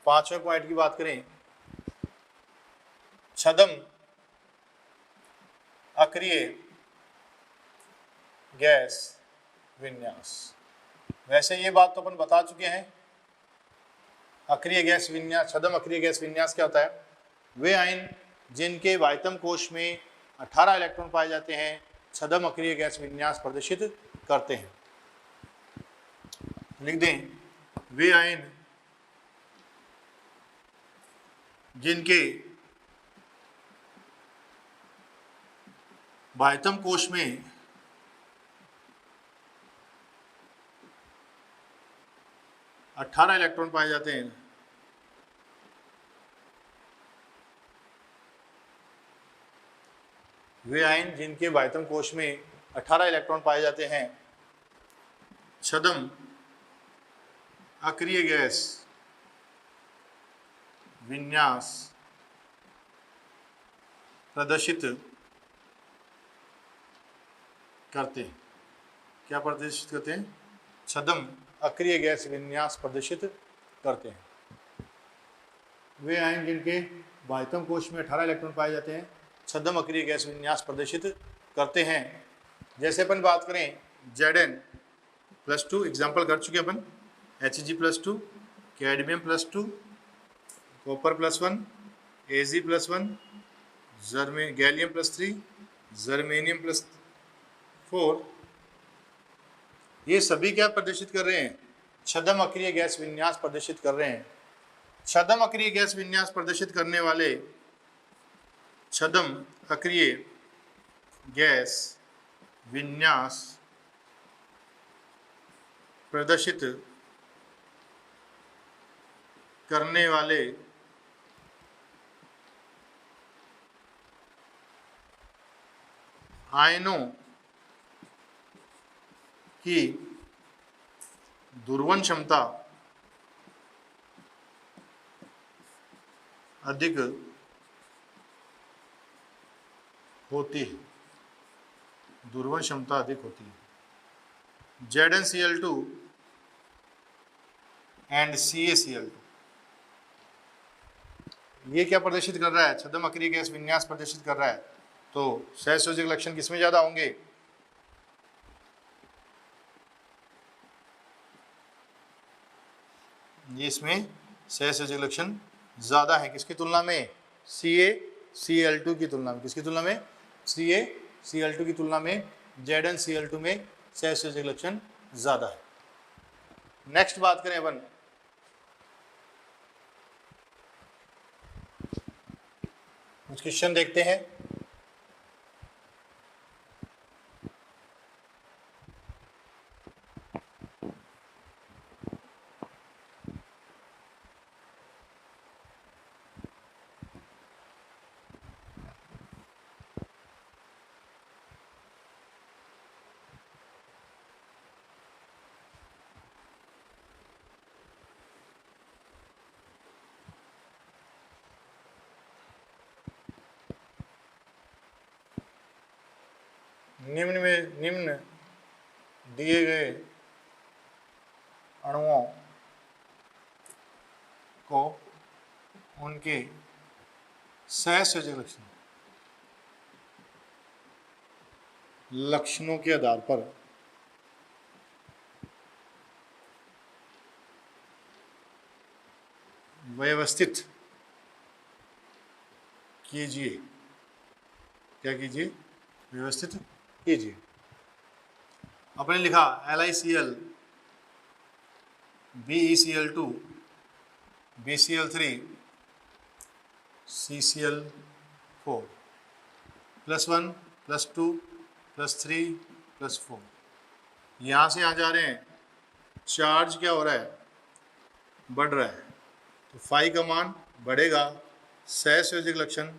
पांचवें पॉइंट की बात करें, छद्म अक्रिय गैस विन्यास। वैसे ये बात तो अपन बता चुके हैं, अक्रिय गैस विन्यास, छद्म अक्रिय गैस विन्यास क्या होता है, वे आयन जिनके वायतम कोश में 18 इलेक्ट्रॉन पाए जाते हैं छद्म अक्रिय गैस विन्यास प्रदर्शित करते हैं। लिख दें, वे आयन जिनके वायतम कोश में 18 इलेक्ट्रॉन पाए जाते हैं वे आयन जिनके वायतम कोश में 18 इलेक्ट्रॉन पाए जाते हैं छद्म अक्रिय गैस विन्यास प्रदर्शित करते हैं। क्या प्रदर्शित करते हैं, छद्म अक्रिय गैस विन्यास प्रदर्शित करते हैं। वे आयन जिनके वायतम कोश में 18 इलेक्ट्रॉन पाए जाते हैं छद्म अक्रिय गैस विन्यास प्रदर्शित करते हैं। जैसे अपन बात करें Zn+2 एग्जाम्पल कर चुके अपन, Hg+2, कैडमियम+2, कॉपर+1, Ag+1, गैलियम+3, जर्मेनियम+4, ये सभी क्या प्रदर्शित कर रहे हैं, छद्म अक्रिय गैस विन्यास प्रदर्शित कर रहे हैं। छद्म अक्रिय गैस विन्यास प्रदर्शित करने वाले छद्म अक्रिय गैस विन्यास प्रदर्शित करने वाले आयनों की दुर्वहन क्षमता अधिक होती है, दुर्वहन क्षमता अधिक होती है। ZnCl2 एंड CaCl2 ये क्या प्रदर्शित कर रहा है, छद्म अक्रिय गैस विन्यास प्रदर्शित कर रहा है। तो सहसंयोजक लक्षण किसमें ज्यादा होंगे, ये इसमें सहसंयोजक लक्षण ज्यादा है किसकी तुलना में, CaCl2 की तुलना में। किसकी तुलना में, CaCl2 की तुलना में ZnCl2 में सहसंयोजक लक्षण ज्यादा है। नेक्स्ट बात करें अपन, कुछ क्वेश्चन देखते हैं। निम्न दिए गए अणुओं को उनके सहसंयोजक लक्षणों के आधार पर व्यवस्थित कीजिए। क्या कीजिए, व्यवस्थित कीजिए। आपने लिखा LiCl, BeCl2, BCl3, CCl4, +1, +2, +3, +4। यहाँ से यहाँ जा रहे हैं, चार्ज क्या हो रहा है, बढ़ रहा है, तो फाई का मान बढ़ेगा, सहसंयोजक लक्षण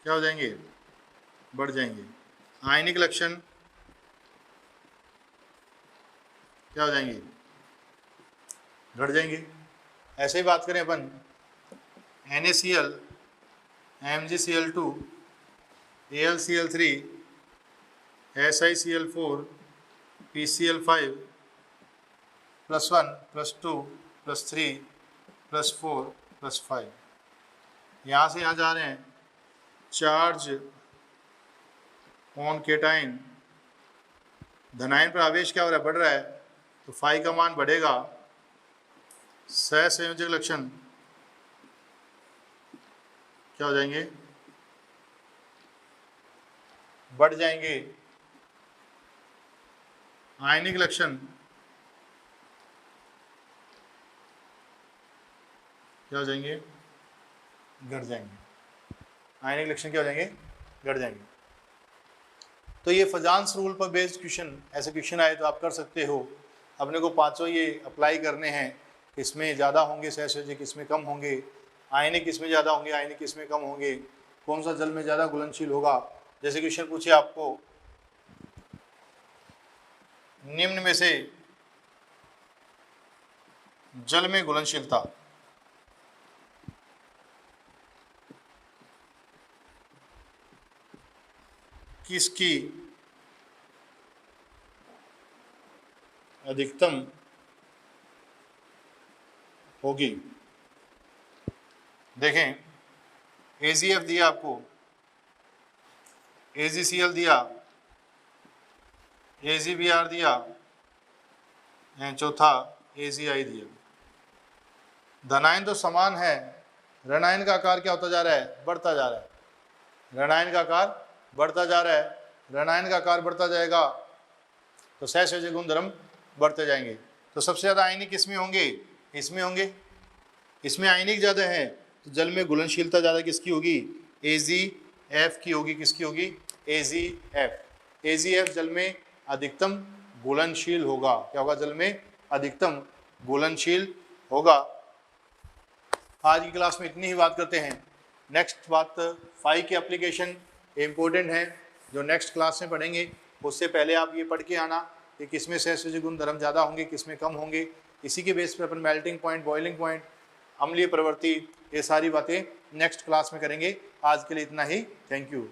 क्या हो जाएंगे, बढ़ जाएंगे। आयनिक लक्षण क्या हो जाएंगे, घट जाएंगे। ऐसे ही बात करें अपन NaCl, MgCl2, AlCl3, SiCl4, PCl5 +1 +2 +3 +4 +5, यहाँ से यहाँ जा रहे हैं। चार्ज ऑन केटाइन, धनायन पर आवेश क्या हो रहा है, बढ़ रहा है, तो फाई का मान बढ़ेगा। सहसंयोजक लक्षण क्या हो जाएंगे, बढ़ जाएंगे। आयनिक लक्षण क्या हो जाएंगे, घट जाएंगे। आयनिक लक्षण क्या हो जाएंगे, घट जाएंगे। तो ये फजान्स रूल पर बेस्ड क्वेश्चन, ऐसे क्वेश्चन आए तो आप कर सकते हो। अपने को पांचों ये अप्लाई करने हैं, किसमें ज़्यादा होंगे सहसंयोजक, किसमें कम होंगे, आयनिक किसमें ज़्यादा होंगे, आयनिक किसमें कम होंगे, कौन सा जल में ज़्यादा घुलनशील होगा। जैसे क्वेश्चन पूछे आपको, निम्न में से जल में घुलनशीलता किसकी अधिकतम होगी। देखें, AgF दिया आपको, AgCl दिया, AgBr दिया, एंड चौथा AgI दिया। धनायन तो समान है, ऋणायन का आकार क्या होता जा रहा है, बढ़ता जा रहा है। ऋणायन का आकार बढ़ता जा रहा है, ऋणायन का आकार बढ़ता जाएगा तो सहसंयोजक गुणधर्म बढ़ते जाएंगे। तो सबसे ज़्यादा आयनिक किसमें होंगे, इसमें होंगे। इसमें आयनिक ज़्यादा है तो जल में घुलनशीलता ज़्यादा किसकी होगी, AgF की होगी। किसकी होगी, AgF। AgF जल में अधिकतम घुलनशील होगा। क्या होगा, जल में अधिकतम घुलनशील होगा। आज की क्लास में इतनी ही बात करते हैं। नेक्स्ट बात फाई की एप्लीकेशन इम्पोर्टेंट है, जो नेक्स्ट क्लास में पढ़ेंगे। उससे पहले आप ये पढ़ के आना कि किसमें सहसंयोजक गुणधर्म ज़्यादा होंगे, किसमें कम होंगे। इसी के बेस पे अपन मेल्टिंग पॉइंट, बॉइलिंग पॉइंट, अम्लीय प्रवृत्ति, ये सारी बातें नेक्स्ट क्लास में करेंगे। आज के लिए इतना ही। Thank you.